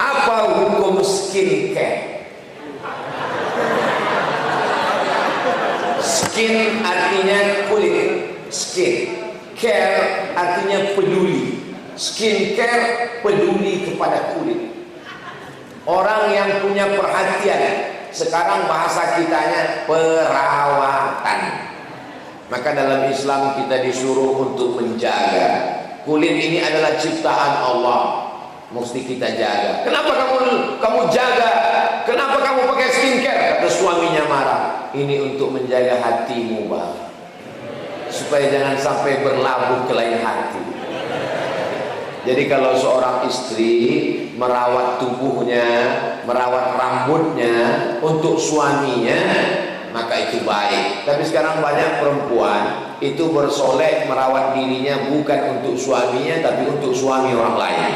Apa hukum skincare? Skin artinya kulit, skin. Care artinya peduli. Skincare peduli kepada kulit. Orang yang punya perhatian. Sekarang bahasa kitanya perawatan. Maka dalam Islam kita disuruh untuk menjaga. Kulit ini adalah ciptaan Allah, mesti kita jaga. Kenapa kamu jaga? Kenapa kamu pakai skincare? Kata suaminya marah. Ini untuk menjaga hatimu, Bang, supaya jangan sampai berlabuh ke lain hati. Jadi kalau seorang istri merawat tubuhnya, merawat rambutnya untuk suaminya, maka itu baik. Tapi sekarang banyak perempuan itu bersolek merawat dirinya bukan untuk suaminya, tapi untuk suami orang lain.